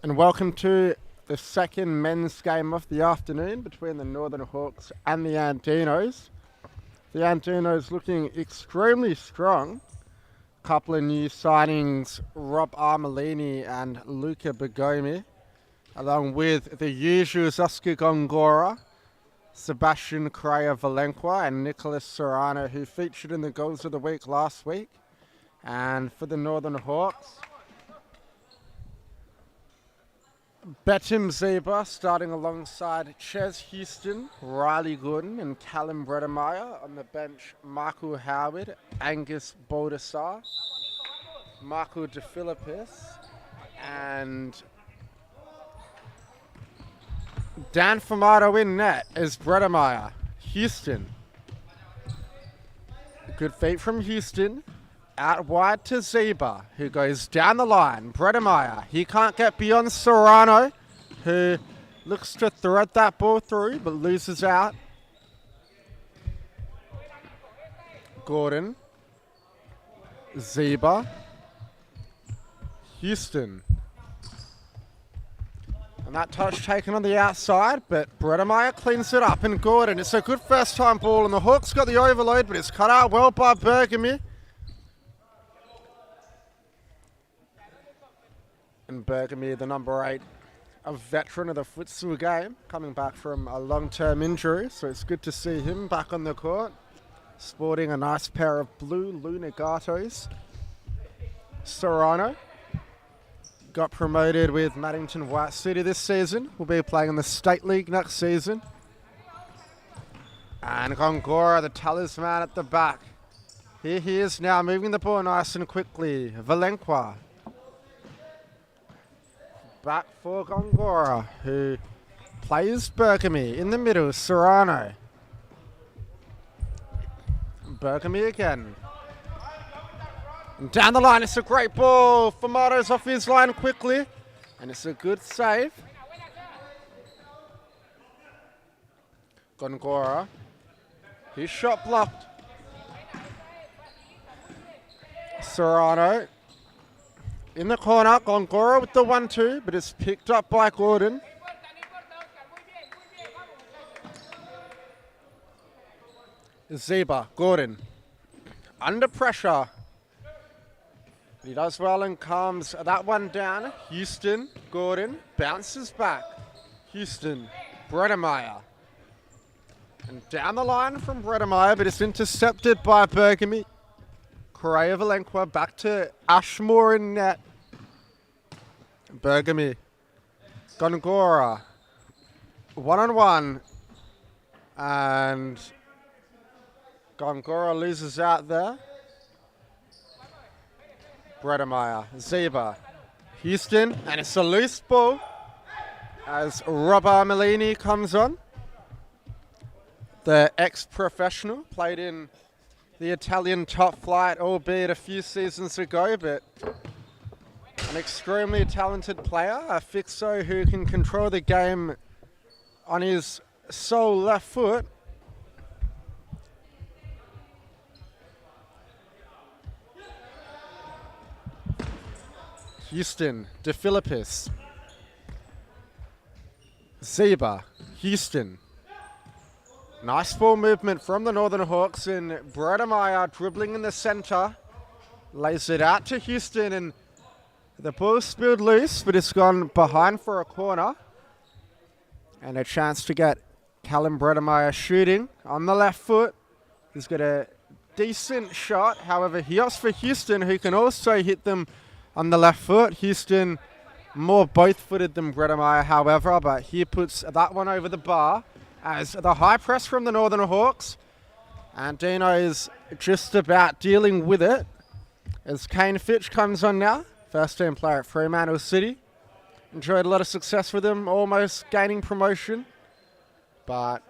And welcome to the second men's game of the afternoon between the Northern Hawks and the Andinos. The Andinos looking extremely strong. Couple of new signings, Rob Armelini and Luca Bergomi, along with the usuals Oscar Gongora, Sebastian Correa-Valenqua and Nicholas Serrano, who featured in the Goals of the Week last week. And for the Northern Hawks, Betim Zeba starting alongside Ches Houston, Riley Gordon and Callum Bredemeyer. On the bench, Michael Howard, Angus Baldessar, Michael DeFilippis and Dan Famato in net as Bredemeyer. Houston. Good feet from Houston. Out wide to Zeba, who goes down the line. Bredemeyer, he can't get beyond Serrano, who looks to thread that ball through, but loses out. Gordon. Zeba. Houston. And that touch taken on the outside, but Bredemeyer cleans it up. And Gordon, it's a good first time ball, and the Hawks got the overload, but it's cut out well by Bergomi. And Bergomi, the number 8, a veteran of the futsal game, coming back from a long-term injury, so it's good to see him back on the court, sporting a nice pair of blue Lunagatos. Serrano got promoted with Maddington White City this season. Will be playing in the State League next season. And Gongora, the talisman at the back. Here he is now, moving the ball nice and quickly. Valenqua. Back for Gongora, who plays Bergomi in the middle. Serrano. Bergomi again. And down the line, it's a great ball. Famato's off his line quickly, and it's a good save. Gongora. His shot blocked. Serrano. In the corner, Gongora with the 1-2, but it's picked up by Gordon. Zeba, Gordon, under pressure. He does well and calms that one down. Houston, Gordon, bounces back. Houston, Bredemeyer. And down the line from Bredemeyer, but it's intercepted by Bergomi. Correa-Valenqua back to Ashmore in net. Bergomi. Gongora. 1-on-1. And Gongora loses out there. Bredemeyer. Zeba. Houston. And it's a loose ball as Rob Armelini comes on. The ex-professional. Played in the Italian top flight, albeit a few seasons ago, but an extremely talented player, a fixo who can control the game on his sole left foot. Houston, DeFilippis. Zeba, Houston. Nice ball movement from the Northern Hawks, and Bredemeyer dribbling in the centre. Lays it out to Houston, and the ball spilled loose, but it's gone behind for a corner. And a chance to get Callum Bredemeyer shooting on the left foot. He's got a decent shot. However, he opts for Houston, who can also hit them on the left foot. Houston more both-footed than Bredemeyer, however, but he puts that one over the bar. As the high press from the Northern Hawks. Andino is just about dealing with it. As Kane Fitch comes on now. First team player at Fremantle City. Enjoyed a lot of success with him. Almost gaining promotion. But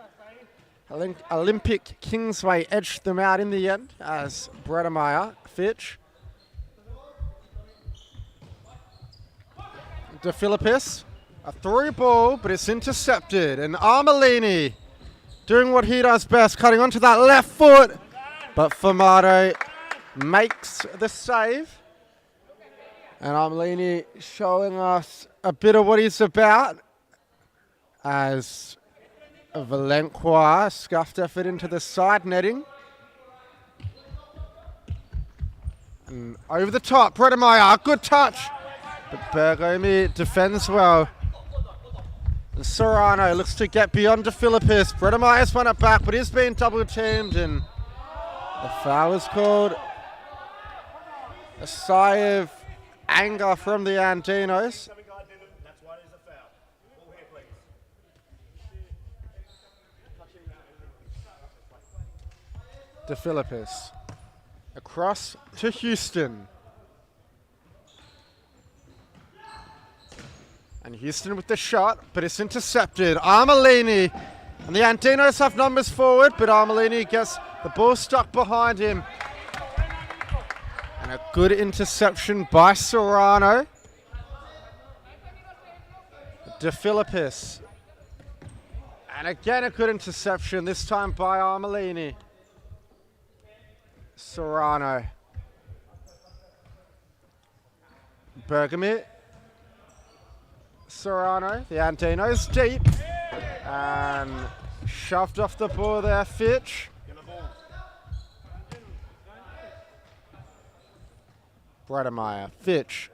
Olympic Kingsway edged them out in the end. As Bredemeyer, Fitch. DeFilippis. A through ball, but it's intercepted. And Armelini doing what he does best, cutting onto that left foot. But Famato makes the save. And Armelini showing us a bit of what he's about as Valenqua scuffed effort into the side netting. And over the top, Bredemeyer, good touch. But Bergomi defends well. And Serrano looks to get beyond De Philippis. Bredemeyer's won it back, but he's been double teamed, and the foul is called. A sigh of anger from the Andinos. De Philippis across to Houston. And Houston with the shot, but it's intercepted. Armelini, and the Andinos have numbers forward, but Armelini gets the ball stuck behind him. And a good interception by Serrano. De Philippis. And again a good interception, this time by Armelini. Serrano. Bergami. Serrano, the Andinos deep. And shoved off the ball there, Fitch. Bredemeyer, Fitch.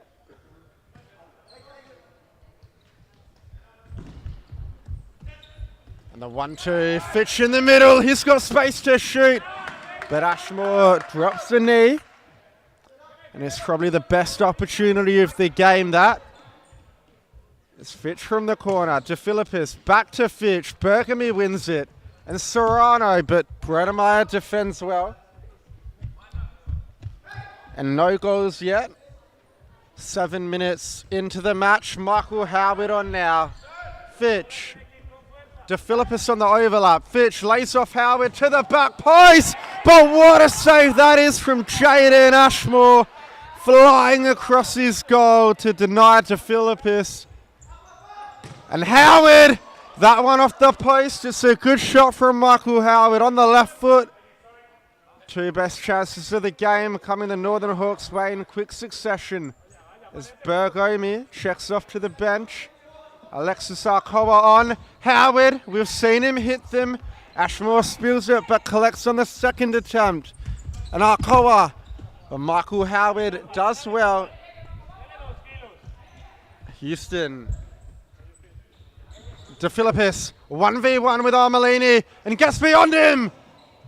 And the 1-2, Fitch in the middle. He's got space to shoot. But Ashmore drops the knee. And it's probably the best opportunity of the game, that. It's Fitch from the corner. De Philippis back to Fitch. Bergami wins it. And Serrano, but Bredemeyer defends well. And no goals yet. 7 minutes into the match. Michael Howard on now. Fitch. De Philippis on the overlap. Fitch lays off Howard to the back post. But what a save that is from Jaden Ashmore. Flying across his goal to deny De Philippis. And Howard, that one off the post. It's a good shot from Michael Howard on the left foot. Two best chances of the game coming the Northern Hawks way in quick succession. As Bergomi checks off to the bench. Alexis Arcoa on. Howard, we've seen him hit them. Ashmore spills it but collects on the second attempt. And Arcoa, but Michael Howard does well. Houston. De Philippis, 1v1 with Armelini and gets beyond him.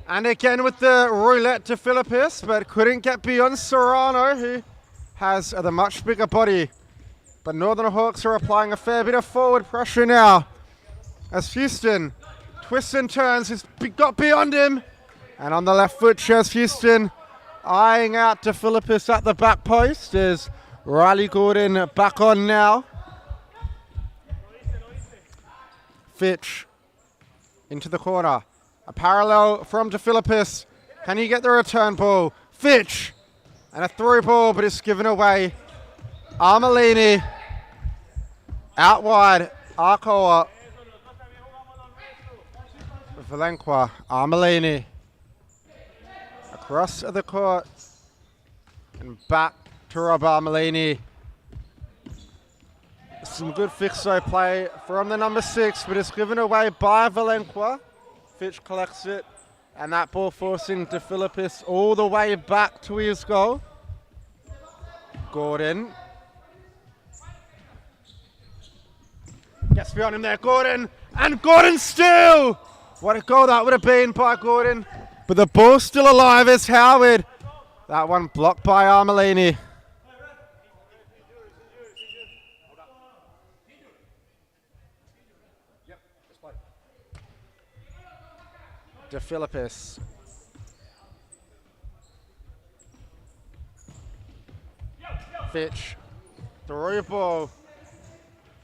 And again with the roulette De Philippis, but couldn't get beyond Serrano, who has the much bigger body. But Northern Hawks are applying a fair bit of forward pressure now. As Houston twists and turns, he's got beyond him. And on the left foot, shows Houston eyeing out De Philippis at the back post. Is Riley Gordon back on now. Fitch into the corner. A parallel from De Philippis. Can he get the return ball? Fitch. And a through ball, but it's given away. Armelini. Out wide. Arcoa. Valenqua. Armelini. Across the court. And back to Rob Armelini. Some good fixo play from the number 6, but it's given away by Valenqua. Fitch collects it, and that ball forcing De Philippis all the way back to his goal. Gordon. Gets beyond him there, Gordon. And Gordon still! What a goal that would have been by Gordon. But the ball's still alive as Howard. That one blocked by Armelini. De Philippis. Fitch. Through ball.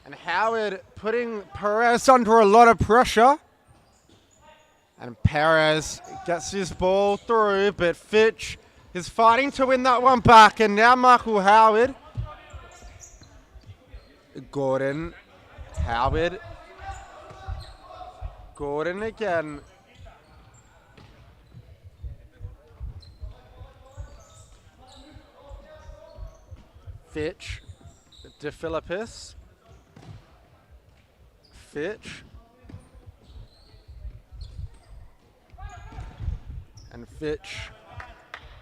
And Howard putting Perez under a lot of pressure. And Perez gets his ball through, but Fitch is fighting to win that one back. And now Michael Howard. Gordon. Howard. Gordon again. Fitch. De Philippis. Fitch. And Fitch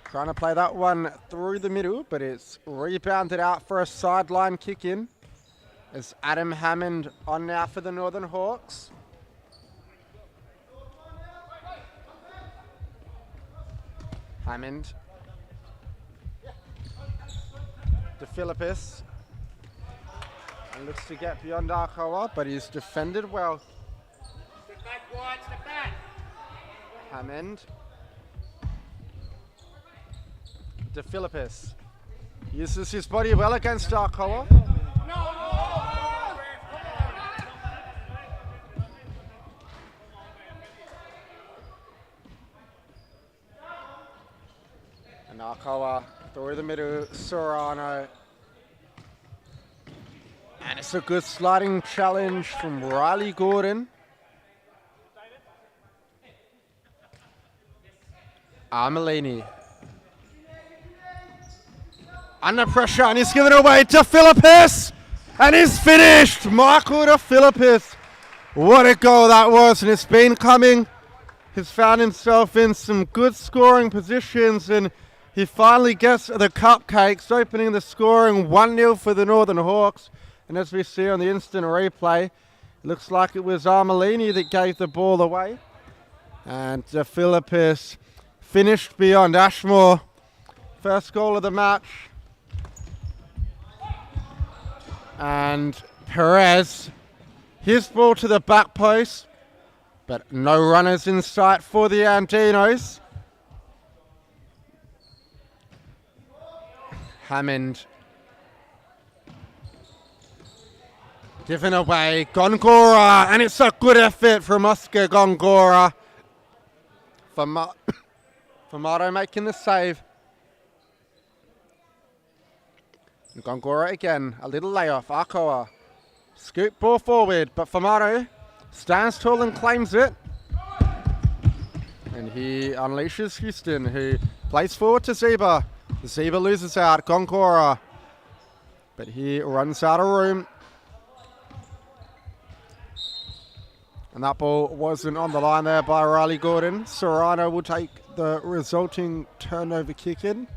trying to play that one through the middle, but it's rebounded out for a sideline kick in. As Adam Hammond on now for the Northern Hawks. Hammond. De Philippis. And looks to get beyond Arkoa, but he's defended well. Step back, wide, step back. Hammond. De Philippis uses his body well against Arkoa. And Arkoa through the middle, Serrano. And it's a good sliding challenge from Riley Gordon. Armelini. Under pressure, and he's given away to Philippis, and he's finished. Michael De Philippis. What a goal that was, and it's been coming. He's found himself in some good scoring positions, and he finally gets the cupcakes, opening the scoring 1-0 for the Northern Hawks. And as we see on the instant replay, it looks like it was Armelini that gave the ball away. And De Philippis finished beyond Ashmore. First goal of the match. And Perez, his ball to the back post, but no runners in sight for the Andinos. Hammond given away, Gongora, and it's a good effort from Oscar Gongora. Famato making the save. Gongora again, a little layoff. Arkoa, scoop ball forward, but Famato stands tall and claims it. And he unleashes Houston, who plays forward to Zeba. Zeba loses out, Gongora, but he runs out of room. And that ball wasn't on the line there by Riley Gordon. Serrano will take the resulting turnover kick in.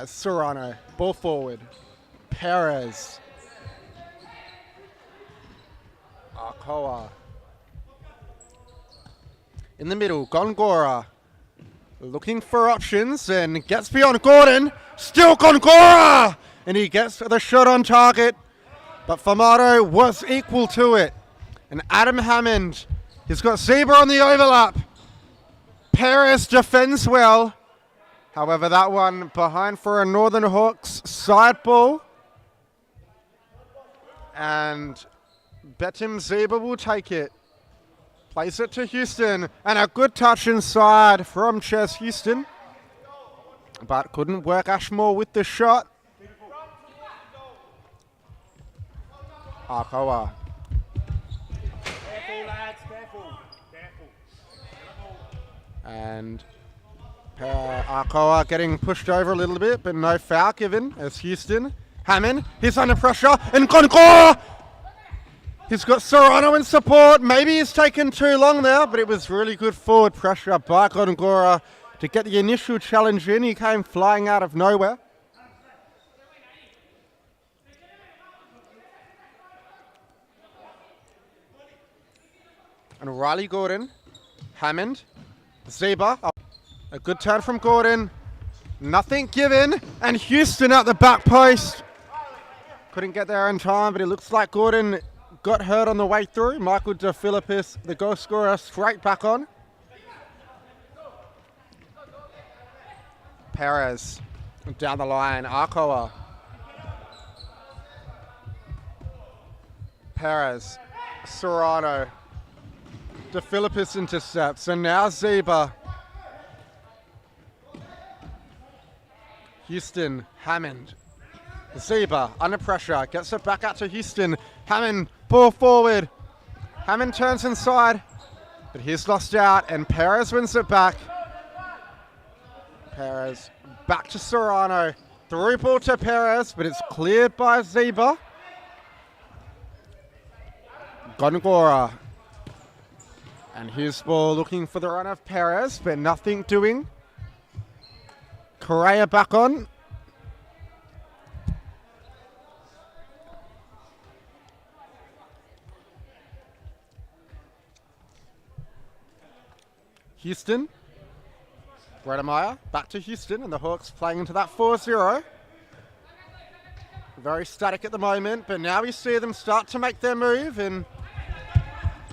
Serrano, ball forward. Perez. Arkoa. In the middle, Gongora. Looking for options and gets beyond Gordon. Still Gongora! And he gets the shot on target. But Famato was equal to it. And Adam Hammond, he's got Zebra on the overlap. Perez defends well. However, that one behind for a Northern Hawks side ball. And Betim Zeba will take it. Plays it to Houston. And a good touch inside from Ches Houston. But couldn't work Ashmore with the shot. Arkoa. Careful, lads, careful. And Arkoa getting pushed over a little bit, but no foul given as Houston. Hammond, he's under pressure, and Gongora! He's got Serrano in support. Maybe he's taken too long there, but it was really good forward pressure by Gongora to get the initial challenge in. He came flying out of nowhere. And Riley Gordon, Hammond, Zeba. A good turn from Gordon. Nothing given. And Houston at the back post. Couldn't get there in time, but it looks like Gordon got hurt on the way through. Michael De Philippis, the goal scorer, straight back on. Perez down the line. Arkoa. Perez. Serrano. De Philippis intercepts, and now Zeba. Houston, Hammond. Zeba under pressure, gets it back out to Houston. Hammond, ball forward. Hammond turns inside, but he's lost out, and Perez wins it back. Perez back to Serrano. Through ball to Perez, but it's cleared by Zeba. Gongora. And his ball looking for the run of Perez, but nothing doing. Correa back on. Houston. Bredemeyer back to Houston, and the Hawks playing into that 4-0. Very static at the moment, but now we see them start to make their move, and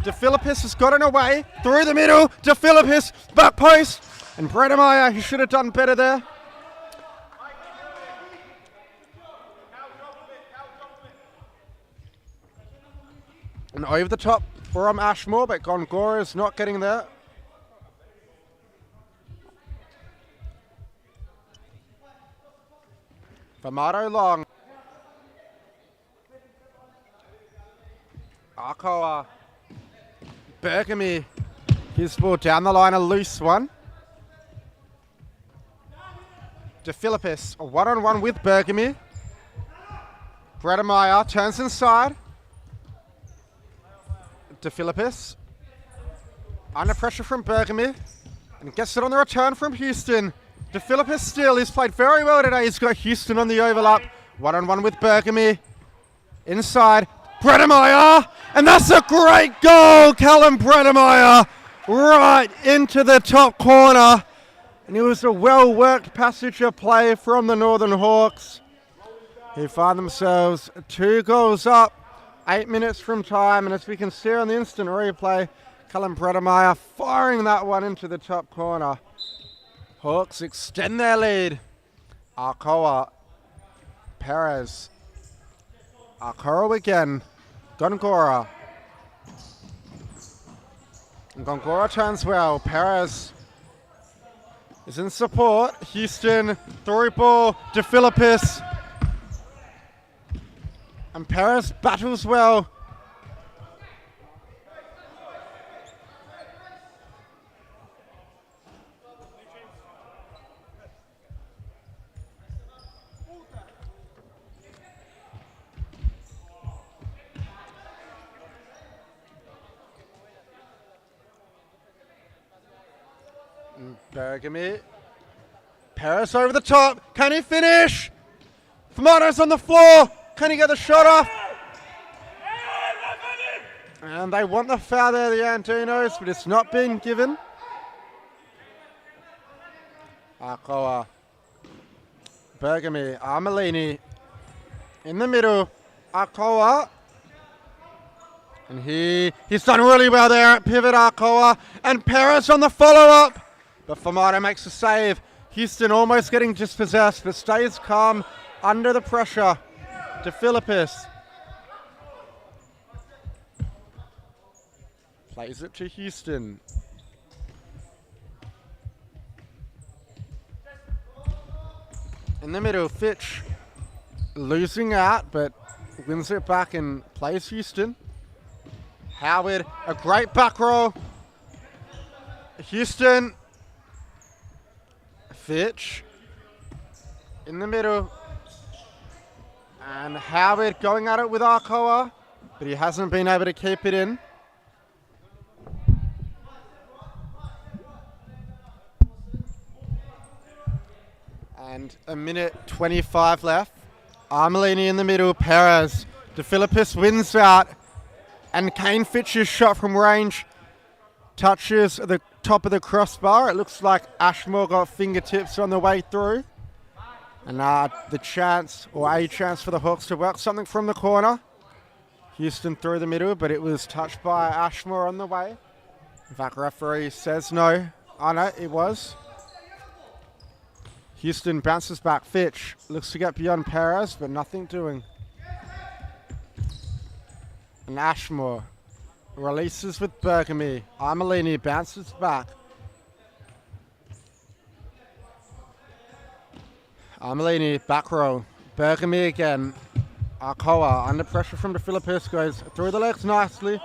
DeFilippis has gotten away through the middle. DeFilippis back post, and Bredemeyer, he should have done better there. And over the top from Ashmore, but Gongora is not getting there. Famato long. Arkoa. Bergamy. His ball down the line, a loose one. DeFilippis, a one-on-one with Bergamy. Bredemeyer turns inside. DeFilippis. Under pressure from Bergamy. And gets it on the return from Houston. DeFilippis still, he's played very well today. He's got Houston on the overlap. One-on-one with Bergamy. Inside, Bredemeyer. And that's a great goal, Callum Bredemeyer. Right into the top corner. And it was a well-worked passage of play from the Northern Hawks, who find themselves 2 goals up, 8 minutes from time. And as we can see on the instant replay, Callum Bredemeyer firing that one into the top corner. Hawks extend their lead. Arkoa. Perez. Arkoa again. Gongora. And Gongora turns well. Perez is in support. Houston, through ball, DeFilippis. And Perez battles well. Bergamy. Perez over the top. Can he finish? Famato's on the floor. Can he get the shot off? And they want the foul there, the Andinos, but it's not been given. Arkoa. Bergamy. Armelini. In the middle. Arkoa. And he's done really well there at pivot, Arkoa. And Perez on the follow-up. But Famato makes a save. Houston almost getting dispossessed, but stays calm under the pressure. DeFilippis. Plays it to Houston. In the middle, Fitch losing out, but wins it back and plays Houston. Howard, a great back roll. Houston. Fitch in the middle, and Howard going at it with Arkoa, but he hasn't been able to keep it in. And a minute 25 left. Armelini in the middle, Perez. DeFilippis wins out, and Kane Fitch's shot from range touches the top of the crossbar. It looks like Ashmore got fingertips on the way through. And the chance, or a chance for the Hawks to work something from the corner. Houston through the middle, but it was touched by Ashmore on the way. In fact, referee says no. Oh no, it was. Houston bounces back. Fitch looks to get beyond Perez, but nothing doing. And Ashmore releases with Bergamy. Armelini bounces back. Armelini back row. Bergamy again. Arkoa under pressure from DeFilippis, goes through the legs nicely.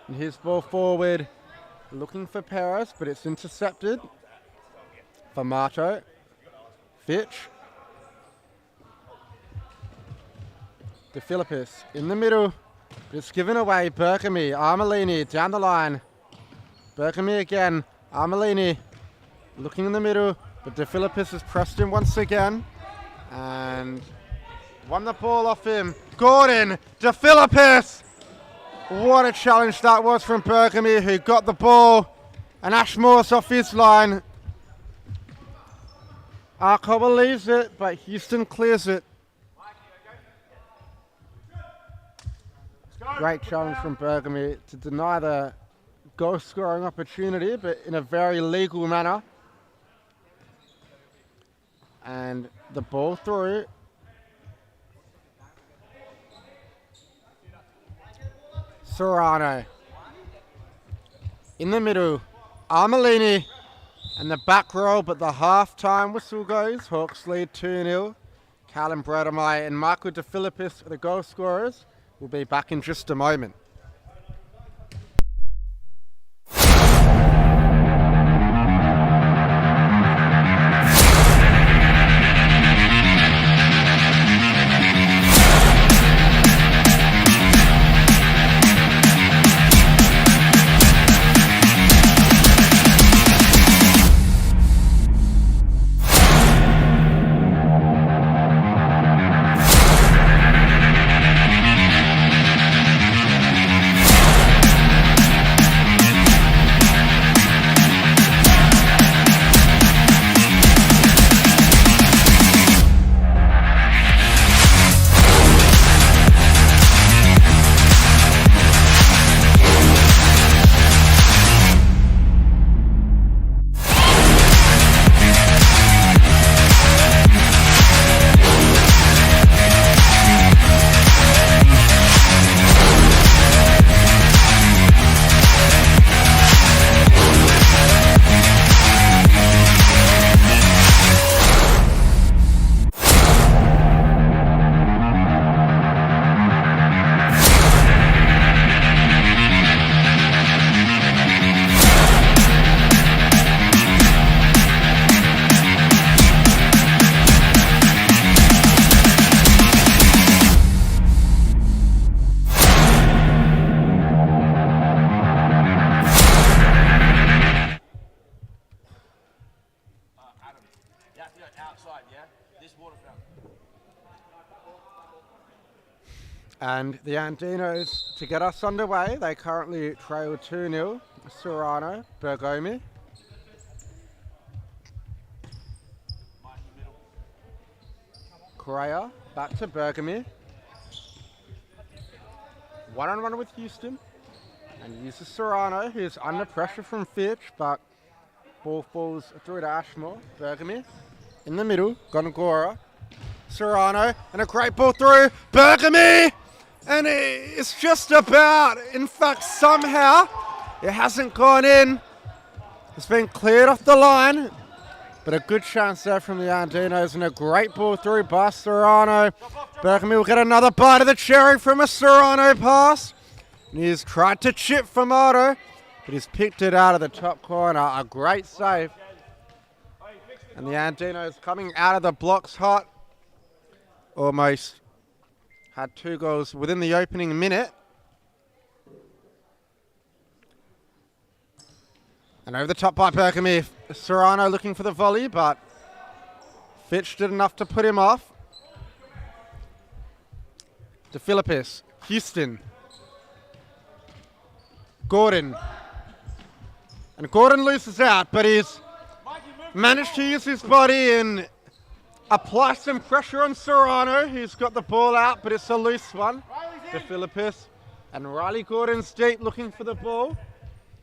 And his ball forward. Looking for Perez, but it's intercepted. Famato. Fitch. DeFilippis in the middle. It's given away. Berkamy, Armelini down the line. Berkamy again. Armelini looking in the middle, but DeFilippis has pressed him once again and won the ball off him. Gordon, DeFilippis. What a challenge that was from Berkamy, who got the ball, and Ashmore's off his line. Arcoba leaves it, but Houston clears it. Great challenge from Berkamy to deny the goal scoring opportunity, but in a very legal manner. And the ball through. Serrano. In the middle, Armelini and the back row, but the half-time whistle goes. Hawks lead 2-0. Callum Bredemai and Michael DeFilippis are the goal scorers. We'll be back in just a moment. And the Andinos, to get us underway, they currently trail 2-0. Serrano, Bergomi. Correa, back to Bergomi. One-on-one with Houston. And uses Serrano, who's under pressure from Fitch, but ball falls through to Ashmore. Bergomi in the middle, Gongora. Serrano, and a great ball through. Bergomi! And it's just about, in fact, somehow, it hasn't gone in. It's been cleared off the line. But a good chance there from the Andinos and a great ball through by Serrano. Berkamy will get another bite of the cherry from a Serrano pass. And he's tried to chip for Moto, but he's picked it out of the top corner. A great save. And the Andinos coming out of the blocks hot. Almost had 2 goals within the opening minute. And over the top by Berkamy. Serrano looking for the volley, but Fitch did enough to put him off. DeFilippis, Houston. Gordon. And Gordon loses out, but he's managed to use his body and apply some pressure on Serrano, who's got the ball out, but it's a loose one. DeFilippis and Riley Gordon's deep looking for the ball.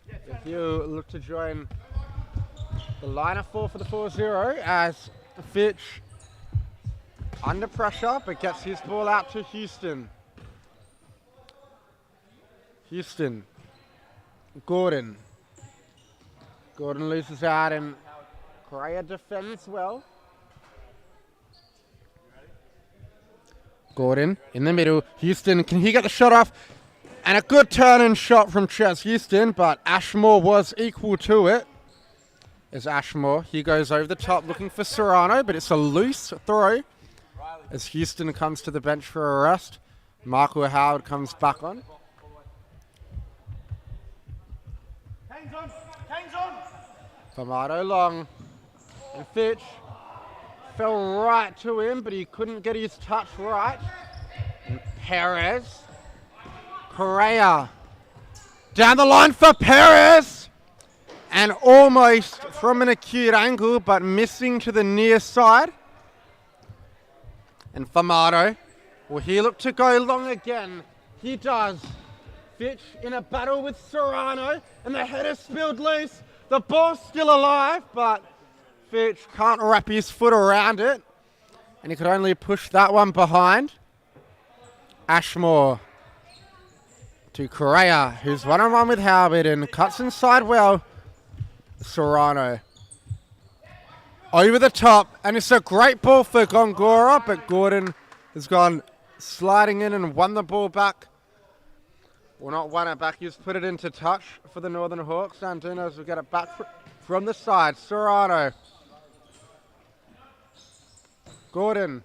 If you look to join the line of 4 for the 4-0 as Fitch under pressure, but gets his ball out to Houston. Houston. Gordon. Gordon loses out and Correa defends well. Gordon in the middle. Houston, can he get the shot off? And a good turn and shot from Ches Houston, but Ashmore was equal to it. is Ashmore. He goes over the top looking for Serrano, but it's a loose throw as Houston comes to the bench for a rest. Michael Howard comes back on. Hands on! Hands on! Famato long. And Fitch fell right to him, but he couldn't get his touch right. And Perez. Correa. Down the line for Perez. And almost from an acute angle, but missing to the near side. And Famato, will he look to go long again? He does. Fitch in a battle with Serrano, and the header spilled loose. The ball's still alive, but Fitch can't wrap his foot around it. And he could only push that one behind. Ashmore to Correa, who's one-on-one with Howard and cuts inside well. Serrano over the top, and it's a great ball for Gongora, but Gordon has gone sliding in and won the ball back. Well, not won it back, he's put it into touch for the Northern Hawks. Andinos will get it back from the side. Serrano. Gordon.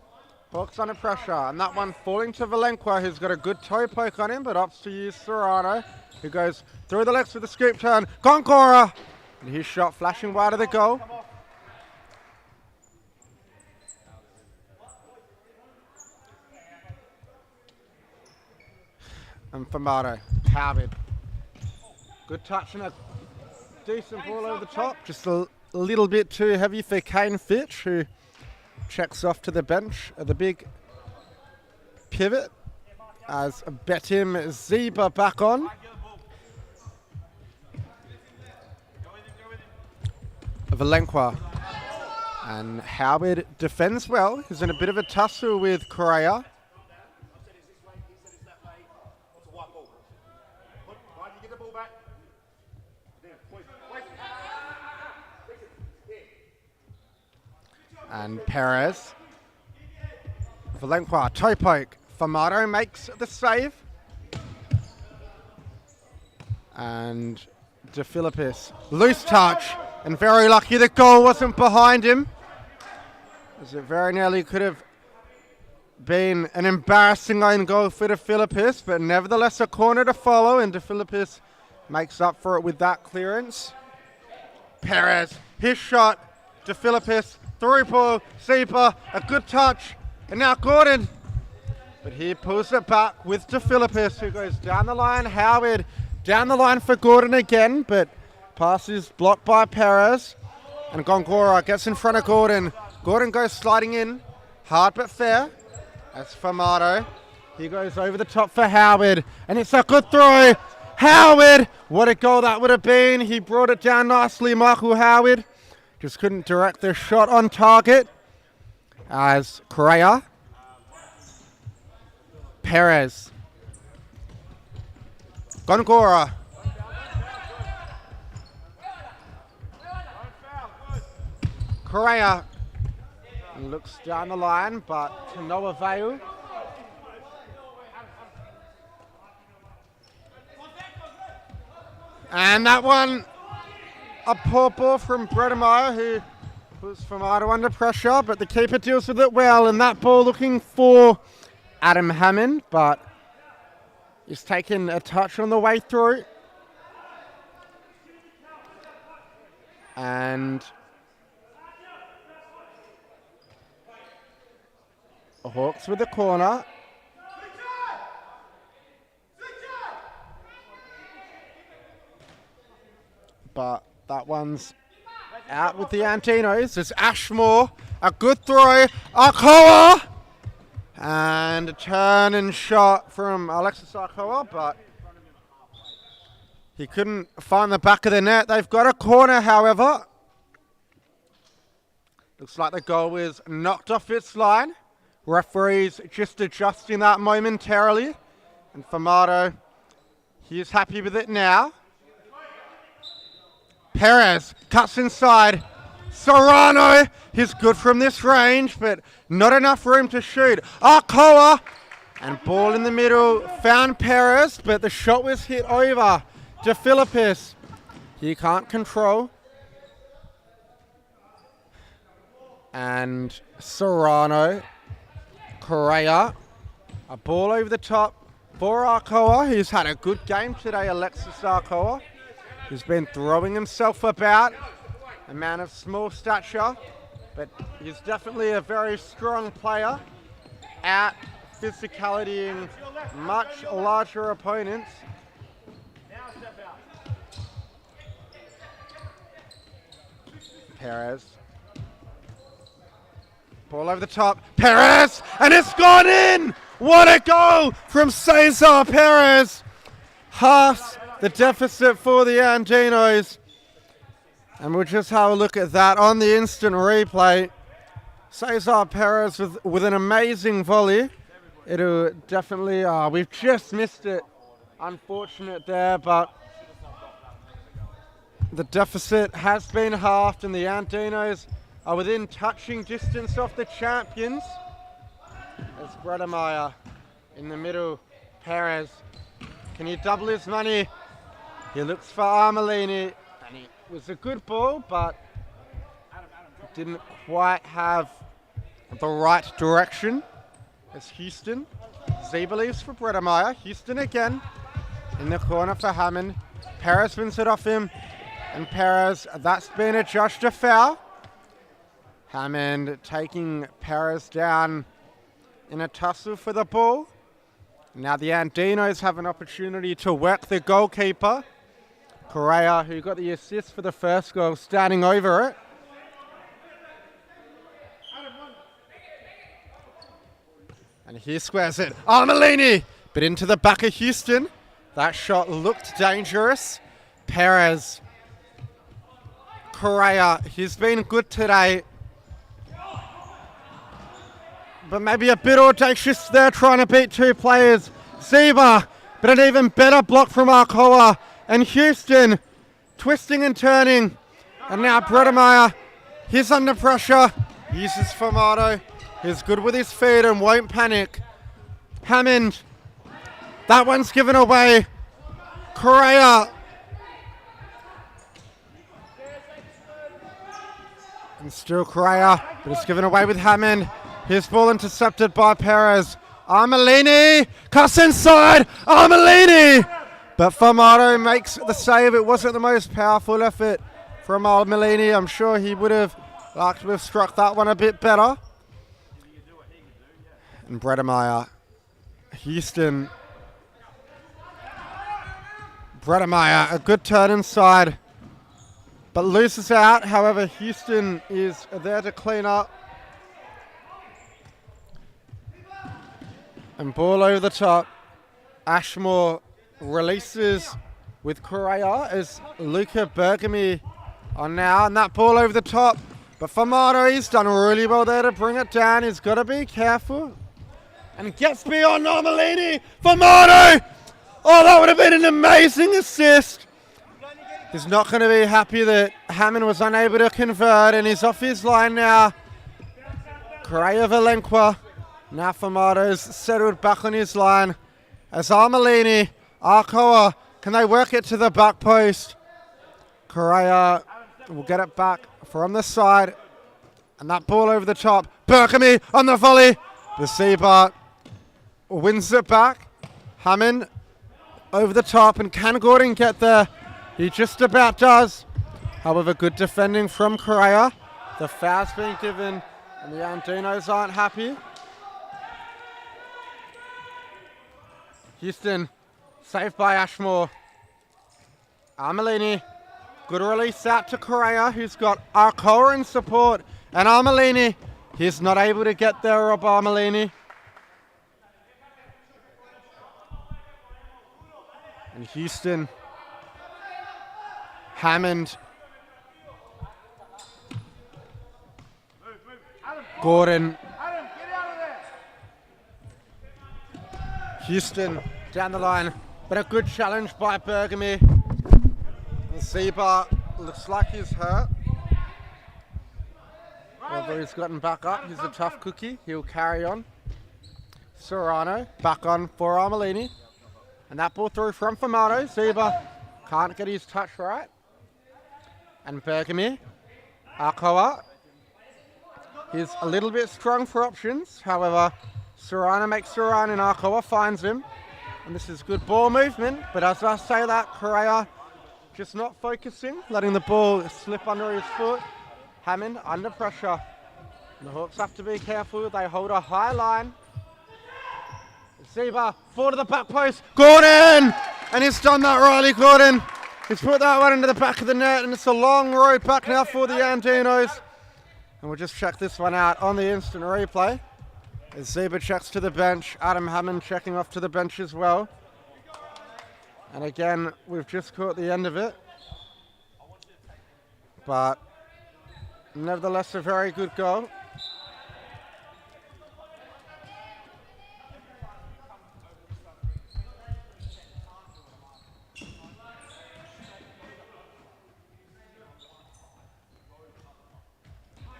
Hawks under pressure, and that one falling to Valenqua, who's got a good toe poke on him, but opts to use Serrano, who goes through the legs with the scoop turn. Gongora! And his shot flashing wide of the goal. And Famato, Howard. Good touch and a decent ball over the top. Just a little bit too heavy for Kane Fitch, who checks off to the bench at the big pivot as Betim Zeba back on. Valenqua. And Howard defends well. He's in a bit of a tussle with Correa. And Perez. Valenqua, toe poke. Famato makes the save. And De Philippis, loose touch. And very lucky the goal wasn't behind him, as it very nearly could have been an embarrassing own goal for De Philippis, but nevertheless a corner to follow, and De Philippis makes up for it with that clearance. Perez, his shot. De Philippis, through ball, Sepa, a good touch, and now Gordon. But he pulls it back with De Philippis, who goes down the line. Howard down the line for Gordon again, but pass is blocked by Perez. And Gongora gets in front of Gordon. Gordon goes sliding in, hard but fair. That's Famato. He goes over the top for Howard, and it's a good throw. Howard, what a goal that would have been. He brought it down nicely, Michael Howard. Just couldn't direct the shot on target. As Correa. Perez. Gongora. Correa looks down the line, but to no avail. And that one, a poor ball from Bredemeyer, who puts Famato under pressure, but the keeper deals with it well. And that ball looking for Adam Hammond, but he's taken a touch on the way through. And Hawks with the corner. But that one's out with the Andinos. It's Ashmore. A good throw. Arcoa! And a turn and shot from Alexis Arcoa, but he couldn't find the back of the net. They've got a corner, however. Looks like the goal is knocked off its line. Referees just adjusting that momentarily. And Famato, he's happy with it now. Perez cuts inside. Serrano, he's good from this range, but not enough room to shoot. Arcoa, and ball in the middle, found Perez, but the shot was hit over. De Philippis, he can't control. And Serrano. Correa. A ball over the top for Arcoa, who's had a good game today, Alexis Arcoa. He's been throwing himself about. A man of small stature, but he's definitely a very strong player at physicality-ing much larger opponents. Perez. Ball over the top. Perez! And it's gone in! What a goal from Cesar Perez! Halves the deficit for the Andinos. And we'll just have a look at that on the instant replay. Cesar Perez with an amazing volley. It'll definitely, we've just missed it. Unfortunate there, but the deficit has been halved and the Andinos are within touching distance of the champions. There's Bredemeyer in the middle. Perez, can he double his money? He looks for Armelini, and it was a good ball, but didn't quite have the right direction. As Houston, Z believes for Bredemeyer. Houston again in the corner for Hammond. Perez wins it off him, and Perez, that's been adjudged a foul. Hammond taking Perez down in a tussle for the ball. Now the Andinos have an opportunity to work the goalkeeper. Correa, who got the assist for the first goal, standing over it. And he squares it. Armelini! But into the back of Houston. That shot looked dangerous. Perez. Correa, he's been good today. But maybe a bit audacious there, trying to beat two players. Zeba, but an even better block from Arcoa. And Houston, twisting and turning. And now Bredemeyer, he's under pressure. Uses Formato. He's good with his feet and won't panic. Hammond, that one's given away. Correa. And still Correa, but it's given away with Hammond. His ball intercepted by Perez. Armelini cuts inside. Armelini! But Formato makes the save. It wasn't the most powerful effort from Armelini. I'm sure he would have liked to have struck that one a bit better. And Bredemeyer. Houston. Bredemeyer, a good turn inside, but loses out. However, Houston is there to clean up. And ball over the top. Ashmore releases with Correa as Luca Bergami on now. And that ball over the top. But Formato, he's done really well there to bring it down. He's got to be careful. And gets beyond Armelini. Formato! Oh, that would have been an amazing assist. He's not going to be happy that Hammond was unable to convert. And he's off his line now. Correa Valenqua. Now Formato's settled back on his line. As Armelini, Arcoa, can they work it to the back post? Correa will get it back from the side. And that ball over the top. Bergami on the volley. Basiba wins it back. Hammond over the top. And can Gordon get there? He just about does. However, good defending from Correa. The foul's being given. And the Andinos aren't happy. Houston, saved by Ashmore. Armelini, good release out to Correa, who's got Arcoa in support. And Armelini, he's not able to get there, Rob Armelini. And Houston, Hammond, Gordon. Houston down the line, but a good challenge by Bergami. Zeba looks like he's hurt. Although he's gotten back up, he's a tough cookie. He'll carry on. Serrano back on for Armelini. And that ball through from Formato. Zeba can't get his touch right. And Bergami, Arcoa. He's a little bit strong for options. However, Serrano makes a run and Arkoa finds him. And this is good ball movement. But as I say that, Correa just not focusing, letting the ball slip under his foot. Hammond under pressure. The Hawks have to be careful. They hold a high line. Zeba, forward to the back post. Gordon! And he's done that, Riley Gordon. He's put that one into the back of the net, and it's a long road back now for the Andinos. And we'll just check this one out on the instant replay. As Zeba checks to the bench, Adam Hammond checking off to the bench as well. And again, we've just caught the end of it. But nevertheless, a very good goal.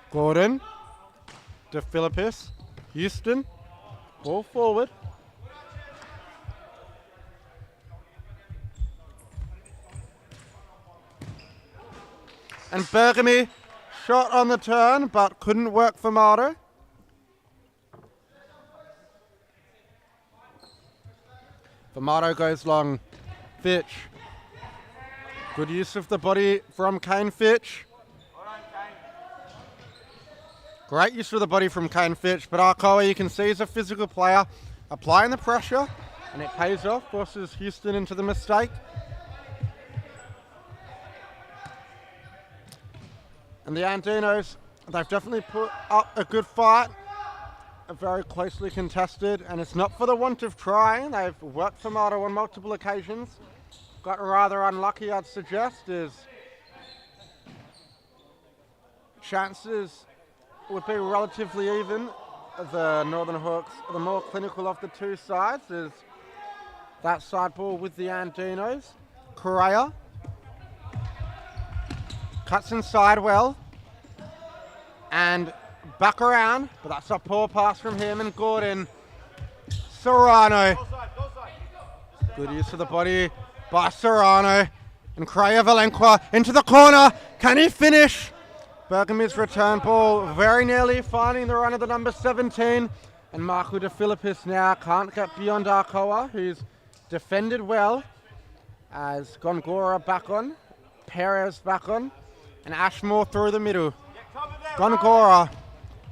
Gordon, De Philippis, Houston, ball forward. And Bergamy shot on the turn, but couldn't work for Marto. Marto goes long. Fitch. Good use of the body from Kane Fitch. Great use of the body from Kane Fitch, but Arkoa, you can see, is a physical player, applying the pressure, and it pays off, forces Houston into the mistake. And the Andinos, they've definitely put up a good fight, very closely contested, and it's not for the want of trying. They've worked for Marto on multiple occasions. Got rather unlucky, I'd suggest, is chances would be relatively even. The Northern Hawks, the more clinical of the two sides, is that side ball with the Andinos. Correa cuts inside well and back around, but that's a poor pass from him. And Gordon. Serrano. Good use of the body by Serrano. And Correa Valenqua into the corner. Can he finish? Bergamy's return ball very nearly finding the run of the number 17. And Marco De Philippis now can't get beyond Arkoa, who's defended well. As Gongora back on, Perez back on, and Ashmore through the middle. Gongora,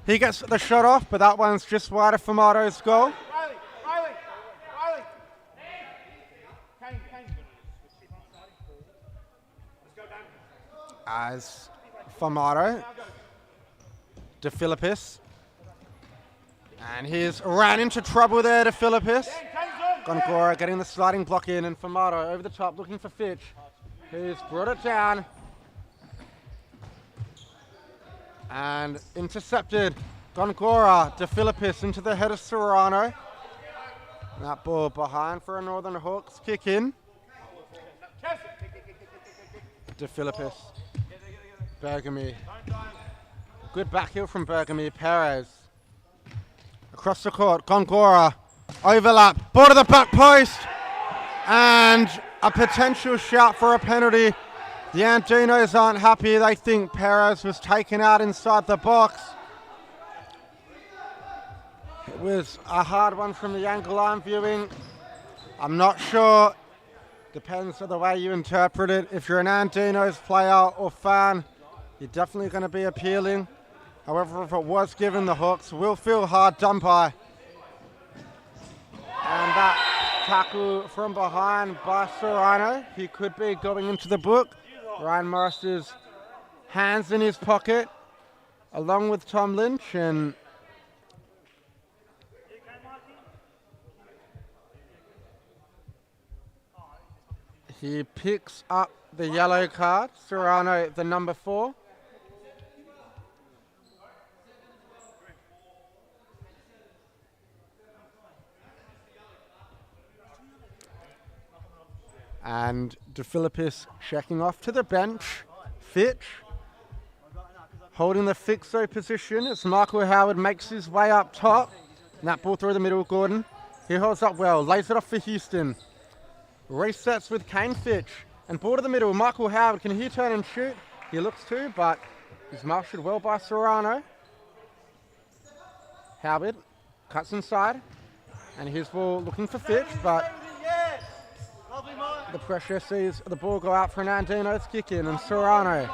he gets the shot off, but that one's just wide of Famato's goal. Riley. Kane. As Famato, De Philippis, and he's ran into trouble there, De Philippis. Gongora getting the sliding block in, and Famato over the top looking for Fitch, who's brought it down and intercepted. Gongora, De Philippis into the head of Serrano. That ball behind for a Northern Hawks kick in. De Philippis. Bergamy. Good back heel from Bergamy. Perez. Across the court. Gongora. Overlap. Ball to the back post. And a potential shout for a penalty. The Andinos aren't happy. They think Perez was taken out inside the box. It was a hard one from the angle I'm viewing. I'm not sure. Depends on the way you interpret it. If you're an Andinos player or fan, you're definitely going to be appealing. However, if it was given, the Hawks will feel hard done by. And that tackle from behind by Serrano. He could be going into the book. Ryan Morris's hands in his pocket, along with Tom Lynch, and he picks up the yellow card. Serrano, the number 4. And De Philippis checking off to the bench. Fitch holding the fixo position as Michael Howard makes his way up top. And that ball through the middle, Gordon. He holds up well, lays it off for Houston. Resets with Kane Fitch. And ball to the middle, Michael Howard, can he turn and shoot? He looks to, but he's marshaled well by Serrano. Howard cuts inside, and his ball looking for Fitch, but the pressure sees the ball go out for an Andinos kick in, and Serrano.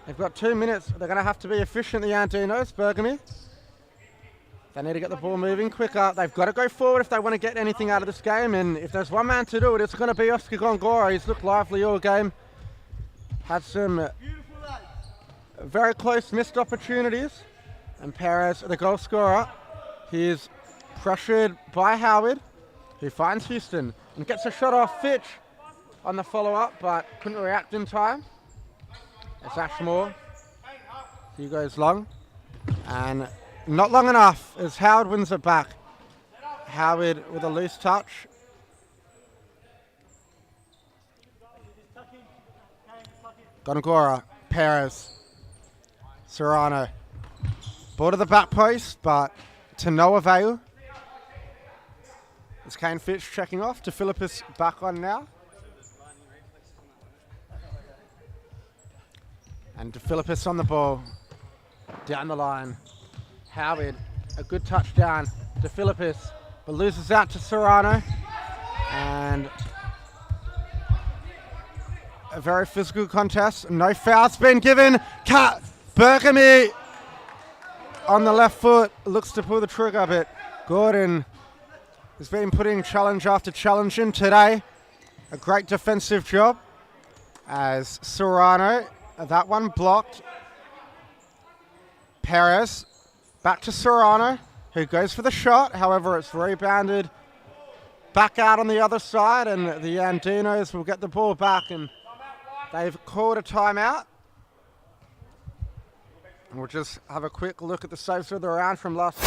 They've got 2 minutes. They're going to have to be efficient, the Andinos. Bergamy. They need to get the ball moving quicker. They've got to go forward if they want to get anything out of this game, and if there's one man to do it, it's going to be Oscar Gongora. He's looked lively all game. Had some very close missed opportunities, and Perez, the goal scorer, he is pressured by Howard, who finds Houston and gets a shot off Fitch on the follow-up, but couldn't react in time. It's Ashmore. He goes long, and not long enough as Howard wins it back. Howard with a loose touch. Gongora, Perez, Serrano. Ball to the back post, but to no avail. Is Kane Fitch checking off? To Philippus back on now. And to Philippus on the ball. Down the line. Howard, a good touchdown to Philippus, but loses out to Serrano. And a very physical contest. No fouls been given. Cut. Bergamy on the left foot. Looks to pull the trigger, but Gordon has been putting challenge after challenge in today. A great defensive job as Serrano, that one blocked. Perez, back to Serrano, who goes for the shot. However, it's rebounded back out on the other side, and the Andinos will get the ball back, and they've called a timeout. And we'll just have a quick look at the saves of the round from last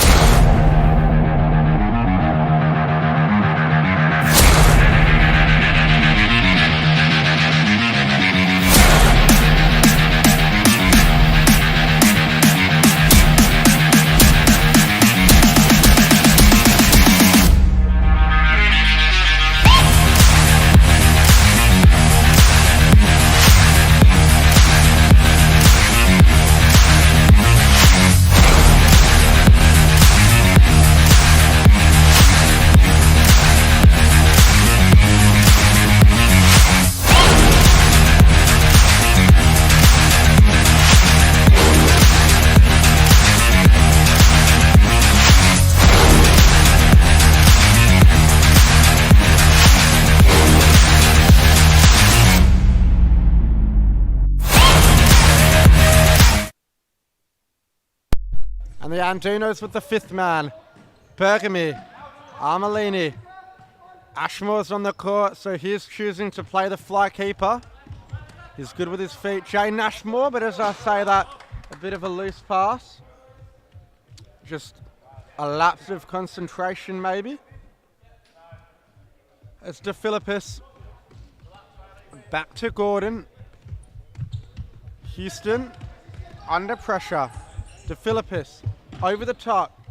and the Andinos with the fifth man. Bergamy, Armelini. Ashmore's on the court, so he's choosing to play the fly keeper. He's good with his feet. Jane Ashmore, but as I say that, a bit of a loose pass. Just a lapse of concentration, maybe. It's to Philippus. Back to Gordon. Houston under pressure. To Philippus. Over the top.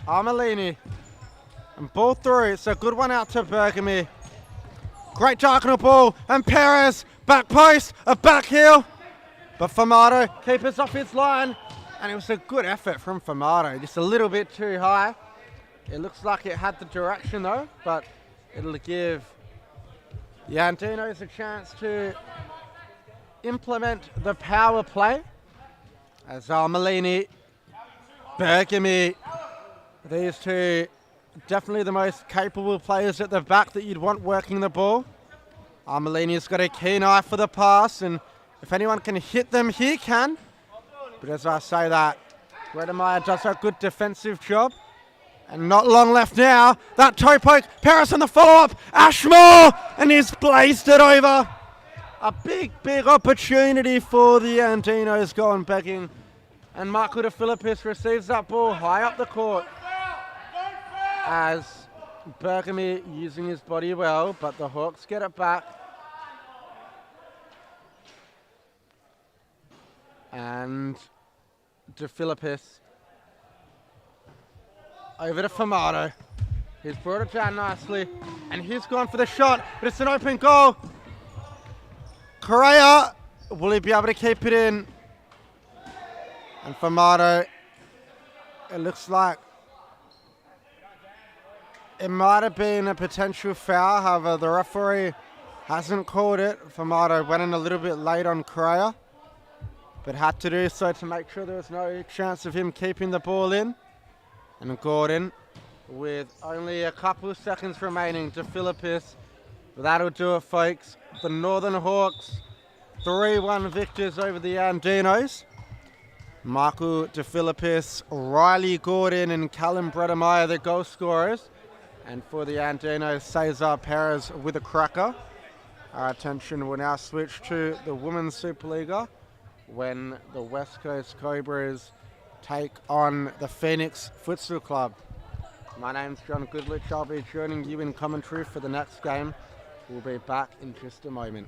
Armelini. And ball through. It's a good one out to Bergamy. Great diagonal ball. And Perez. Back post. A back heel. But Famato keeps off his line. And it was a good effort from Famato. Just a little bit too high. It looks like it had the direction though. But it'll give the Andinos a chance to implement the power play. As Armelini, Bergamy, these two definitely the most capable players at the back that you'd want working the ball. Armelini's got a keen eye for the pass, and if anyone can hit them, he can. But as I say that, Gredemeyer does a good defensive job. And not long left now. That toe poke, Paris on the follow-up, Ashmore, and he's blazed it over. A big, big opportunity for the Andinos going begging. And Marco de Philippus receives that ball high up the court as Bergamy using his body well, but the Hawks get it back. And de Philippus over to Famato. He's brought it down nicely, and he's gone for the shot, but it's an open goal. Correa, will he be able to keep it in? And Famato, it looks like It might have been a potential foul, however, the referee hasn't called it. Famato went in a little bit late on Correa, but had to do so to make sure there was no chance of him keeping the ball in. And Gordon, with only a couple of seconds remaining to Philippis, that'll do it, folks. The Northern Hawks 3-1 victors over the Andinos. Marco De Philippis, Riley Gordon and Callum Bredemeyer, the goal scorers. And for the Andinos, Cesar Perez with a cracker. Our attention will now switch to the Women's Supa-Liga when the West Coast Cobras take on the Phoenix Futsal Club. My name's John Goodrich. I'll be joining you in commentary for the next game. We'll be back in just a moment.